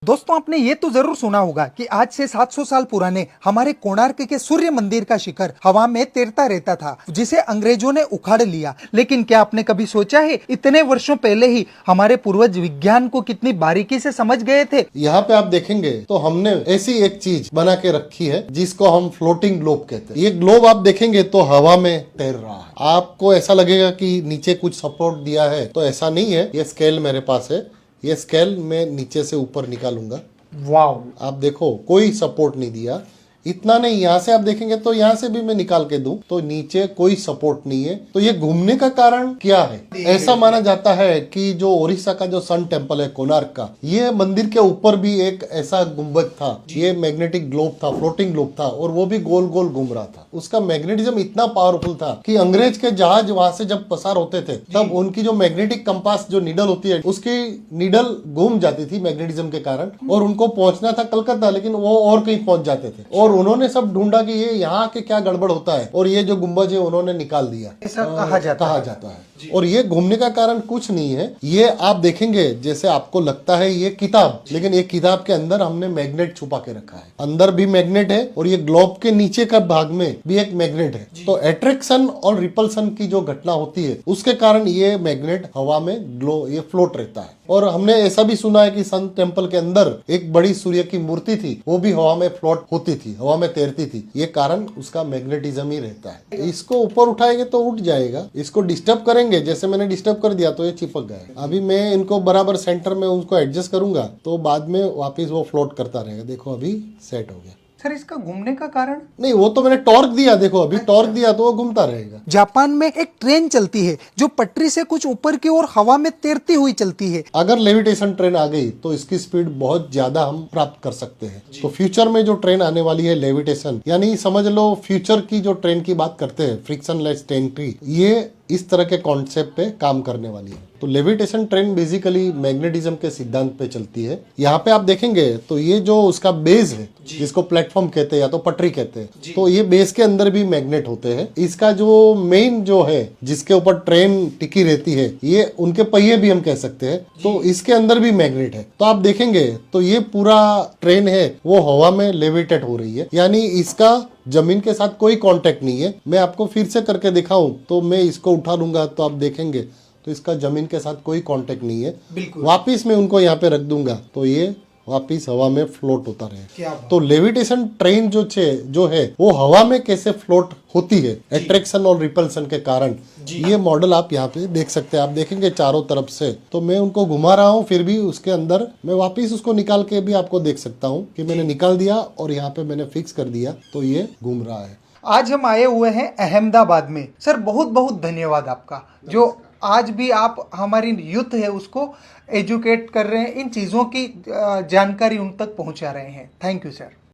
दोस्तों, आपने ये तो जरूर सुना होगा कि आज से 700 साल पुराने हमारे कोणार्क के सूर्य मंदिर का शिखर हवा में तैरता रहता था, जिसे अंग्रेजों ने उखाड़ लिया। लेकिन क्या आपने कभी सोचा है, इतने वर्षों पहले ही हमारे पूर्वज विज्ञान को कितनी बारीकी से समझ गए थे। यहाँ पे आप देखेंगे तो हमने ऐसी एक चीज बना के रखी है जिसको हम फ्लोटिंग ग्लोब कहते हैं। ये ग्लोब आप देखेंगे तो हवा में तैर रहा है। आपको ऐसा लगेगा कि नीचे कुछ सपोर्ट दिया है, तो ऐसा नहीं है। ये स्केल मेरे पास है, ये स्केल मैं नीचे से ऊपर निकालूंगा। वाह, आप देखो कोई सपोर्ट नहीं दिया। इतना नहीं, यहाँ से आप देखेंगे तो यहाँ से भी मैं निकाल के दूं तो नीचे कोई सपोर्ट नहीं है। तो ये घूमने का कारण क्या है? ऐसा माना जाता है कि जो ओडिशा का जो सन टेम्पल है कोणार्क का, ये मंदिर के ऊपर भी एक ऐसा गुंबद था। ये मैग्नेटिक ग्लोब था, फ्लोटिंग ग्लोब था, और वो भी गोल गोल घूम रहा था। उसका मैग्नेटिज्म इतना पावरफुल था कि अंग्रेज के जहाज वहां से जब पसार होते थे तब उनकी जो मैग्नेटिक कंपास जो नीडल होती है, उसकी नीडल घूम जाती थी मैग्नेटिज्म के कारण, और उनको पहुंचना था कलकत्ता, लेकिन वो और कहीं पहुंच जाते थे। और उन्होंने सब ढूंढा कि ये यहाँ के क्या गड़बड़ होता है, और ये जो गुंबज है उन्होंने निकाल दिया। ऐसा कहा जाता है। और ये घूमने का कारण कुछ नहीं है। ये आप देखेंगे जैसे आपको लगता है ये किताब, लेकिन ये किताब के अंदर हमने मैग्नेट छुपा के रखा है। अंदर भी मैग्नेट है और ये ग्लोब के नीचे का भाग में भी एक मैग्नेट है। तो अट्रैक्शन और रिपल्सन की जो घटना होती है उसके कारण ये मैग्नेट हवा में ये फ्लोट रहता है। और हमने ऐसा भी सुना है कि सन टेम्पल के अंदर एक बड़ी सूर्य की मूर्ति थी, वो भी हवा में फ्लोट होती थी, हवा में तैरती थी। ये कारण उसका मैग्नेटिज्म ही रहता है। इसको ऊपर उठाएंगे तो उठ जाएगा, इसको डिस्टर्ब करेंगे, जैसे मैंने डिस्टर्ब कर दिया तो ये चिपक गए। अभी मैं इनको बराबर सेंटर में उसको एडजस्ट करूंगा तो बाद में वापस वो फ्लोट करता रहेगा। देखो अभी सेट हो गया। सर, इसका घूमने का कारण? नहीं, वो तो मैंने टॉर्क दिया। देखो अभी टॉर्क दिया तो वो घूमता रहेगा। जापान में एक ट्रेन चलती है जो पटरी से कुछ ऊपर की ओर हवा में तैरती हुई चलती है। अगर लेविटेशन ट्रेन आ गई तो इसकी स्पीड बहुत ज्यादा हम प्राप्त कर सकते हैं। तो फ्यूचर में जो ट्रेन आने वाली है लेविटेशन, यानी समझ लो फ्यूचर की जो ट्रेन की बात करते हैं, फ्रिक्शनलेस ट्रेन की, ये इस तरह के कॉन्सेप्ट पे काम करने वाली है। तो लेविटेशन ट्रेन बेसिकली मैग्नेटिज्म के सिद्धांत पे चलती है। यहाँ पे आप देखेंगे तो ये जो उसका बेस है, जिसको प्लेटफॉर्म कहते हैं या तो पटरी कहते हैं, तो ये बेस के अंदर भी मैग्नेट होते हैं। इसका जो मेन जो है जिसके ऊपर ट्रेन टिकी रहती है, ये उनके पहिए भी हम कह सकते हैं, तो इसके अंदर भी मैग्नेट है। तो आप देखेंगे तो ये पूरा ट्रेन है वो हवा में लेविटेट हो रही है, यानी इसका जमीन के साथ कोई कांटेक्ट नहीं है। मैं आपको फिर से करके दिखाऊं तो मैं इसको उठा लूंगा तो आप देखेंगे तो इसका जमीन के साथ कोई कांटेक्ट नहीं है। वापिस मैं उनको यहाँ पे रख दूंगा तो ये वापिस हवा में फ्लोट होता रहे। तो लेविटेशन ट्रेन जो है वो हवा में कैसे फ्लोट होती है अट्रैक्शन और रिपल्सन के कारण, ये मॉडल आप यहाँ पे देख सकते हैं। आप देखेंगे चारों तरफ से, तो मैं उनको घुमा रहा हूँ, फिर भी उसके अंदर मैं वापिस उसको निकाल के भी आपको देख सकता हूँ कि मैंने निकाल दिया और यहाँ पे मैंने फिक्स कर दिया तो ये घूम रहा है। आज हम आए हुए हैं अहमदाबाद में। सर, बहुत बहुत धन्यवाद आपका, जो आज भी आप हमारी यूथ है उसको एजुकेट कर रहे हैं, इन चीज़ों की जानकारी उन तक पहुंचा रहे हैं। Thank you sir.